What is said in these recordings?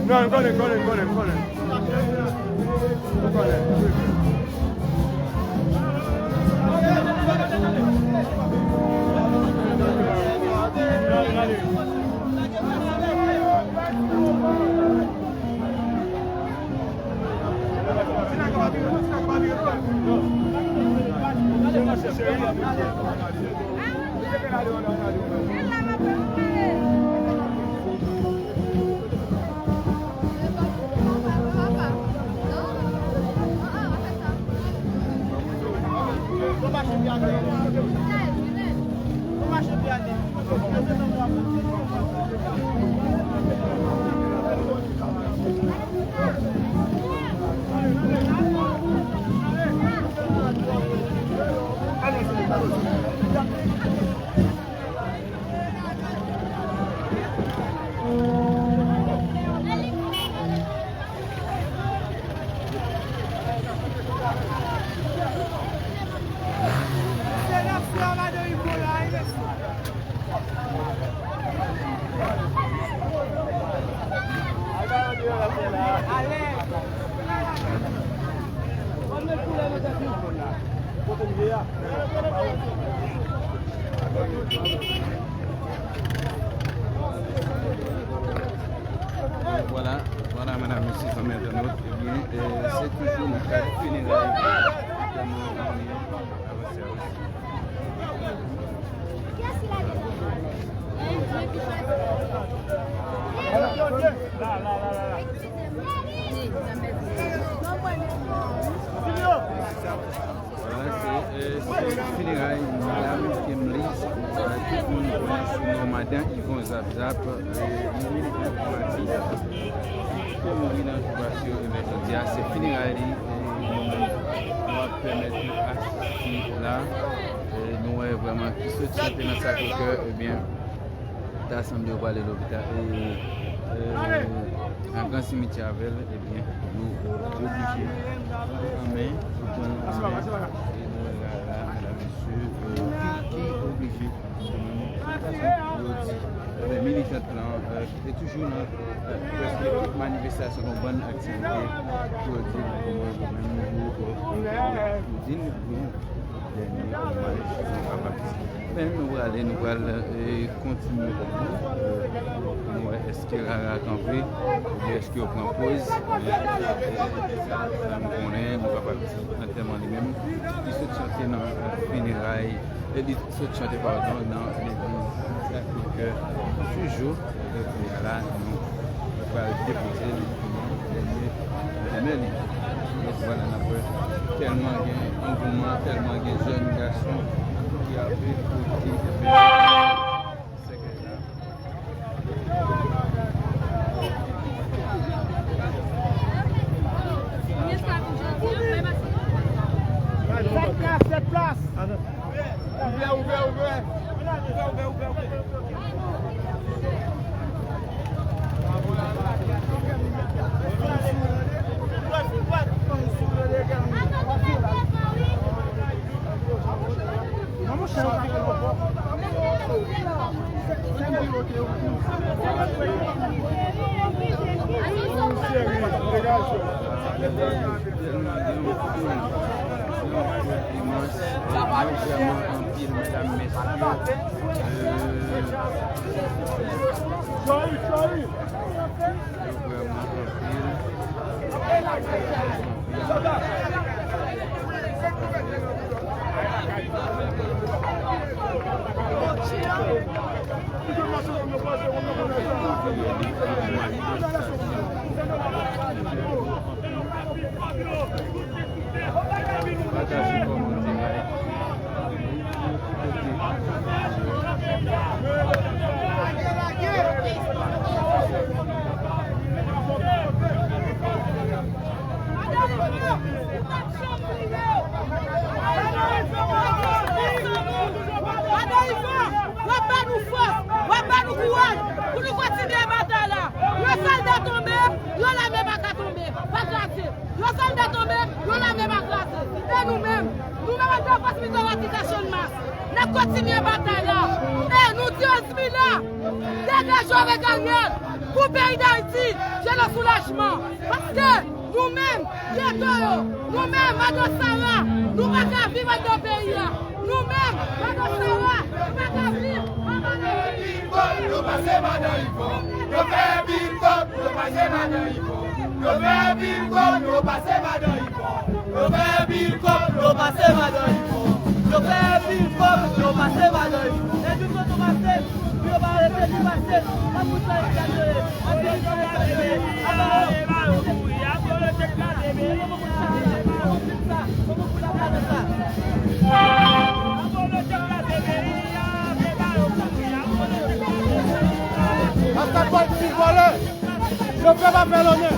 Non, konen. Voilà, madame, monsieur, amis internautes, eh bien, c'est toujours le cas funéraire c'est funérailles, madame Kim Lise, tout le monde connaît son nom, madame Yvon Zap, pour mourir dans l'occupation immédiate. C'est funérailles nous va permettre d'assister là. Nous avons vraiment qui se tient dans sa cœur, eh bien, d'assemblée pour aller à l'hôpital. Un grand cimetière avec, eh bien, nous obligés en main, obligé les militants et toujours dans toute manifestation, une bonne activité pour dire mais nous allons continuer. Est-ce qu'il y a à camper? Est-ce qu'il y a prend pause? Ça nous connaît, nous ne pouvons pas tellement les mêmes. Ils se chantent dans le funérailles, ils se chantent dans l'église. Ça fait que toujours, là, nous allons déposer les mêmes. Voilà, tellement d'engouement, tellement de jeunes garçons qui avaient côté Cette place. Ouvert. Continuer la bataille là. Et nous disons, Smila, dégageons avec Ariel. pour le pays d'Haïti, j'ai le soulagement. Parce que nous-mêmes, nous-mêmes, Madame Sarah, nous ne pouvons pas vivre dans le pays. Nous-mêmes, Madame Sarah, nous ne pouvons pas vivre dans le pays. Nous passons Madame Ivo, nous faisons Bilcom, nous passons Madame Ivo. Nous faisons Bilcom, nous passons Madame Ivo. Nous faisons Bilcom, nous passons Madame Ivo. Nous faisons Bilcom, nous passons Madame Ivo. Et nous sommes passés, nous allons rester du passé. On vous a éclaté, on vous a éclaté. Hasta por si volé, yo que va a peloner.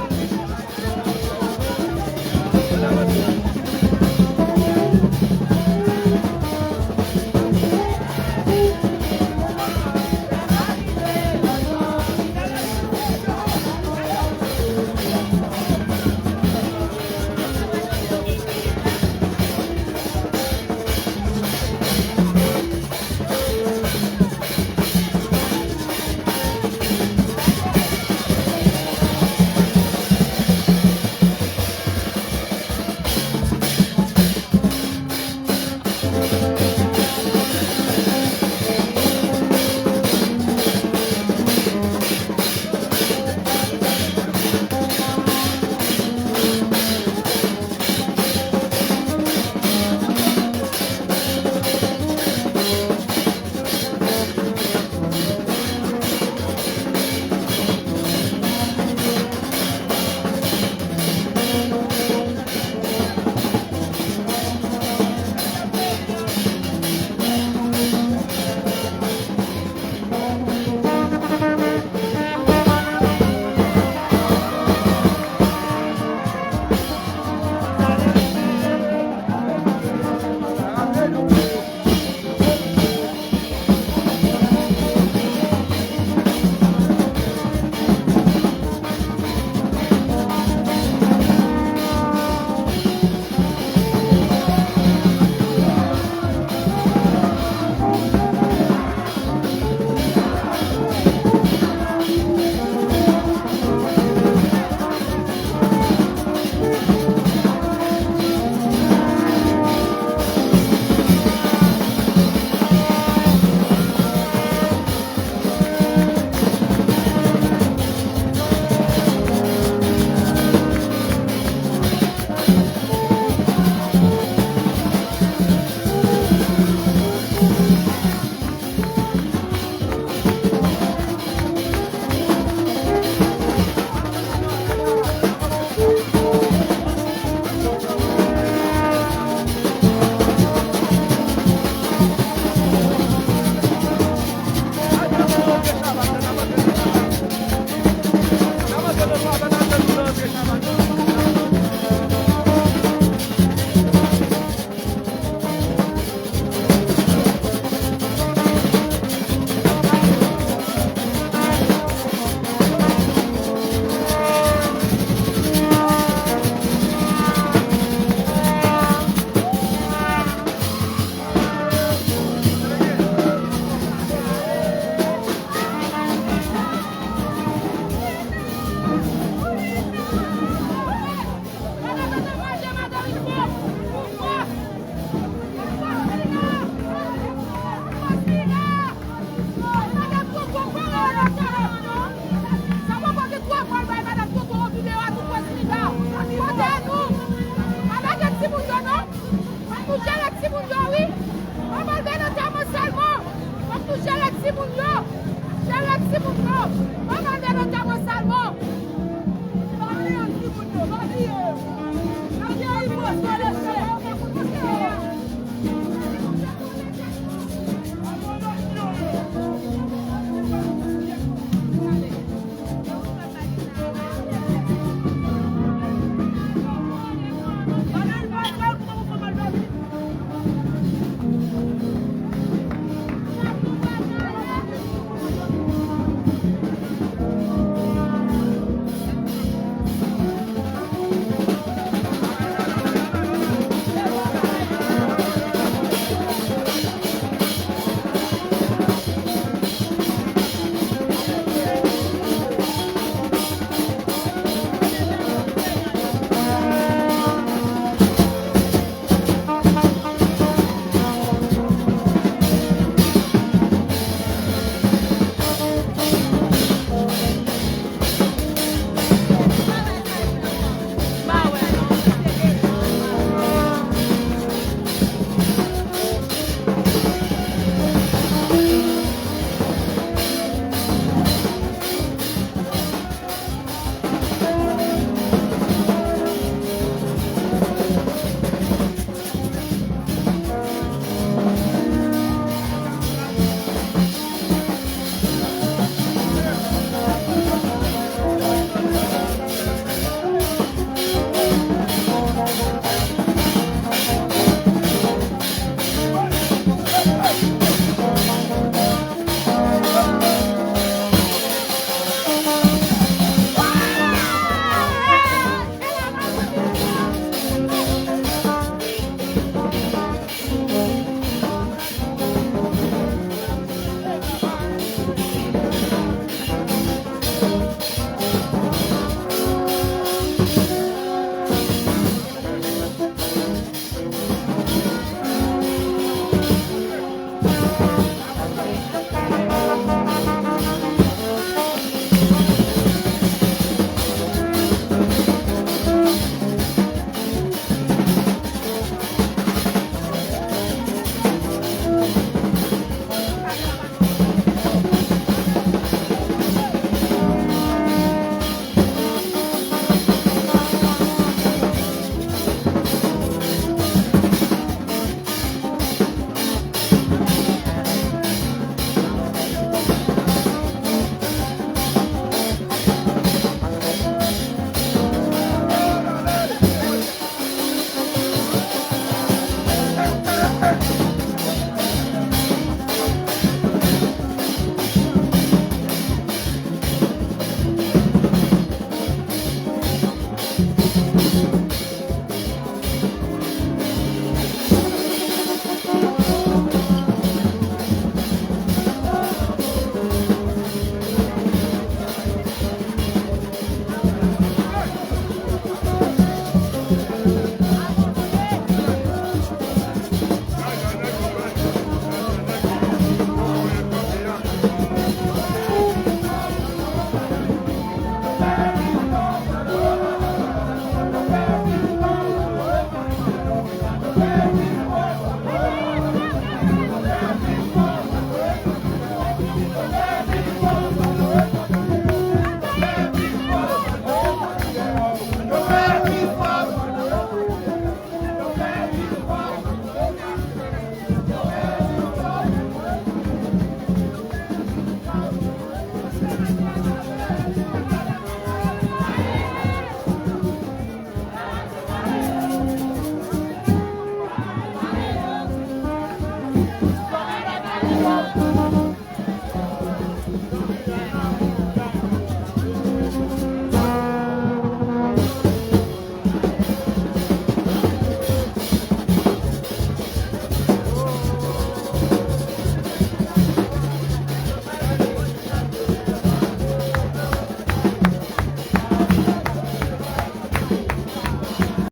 Nous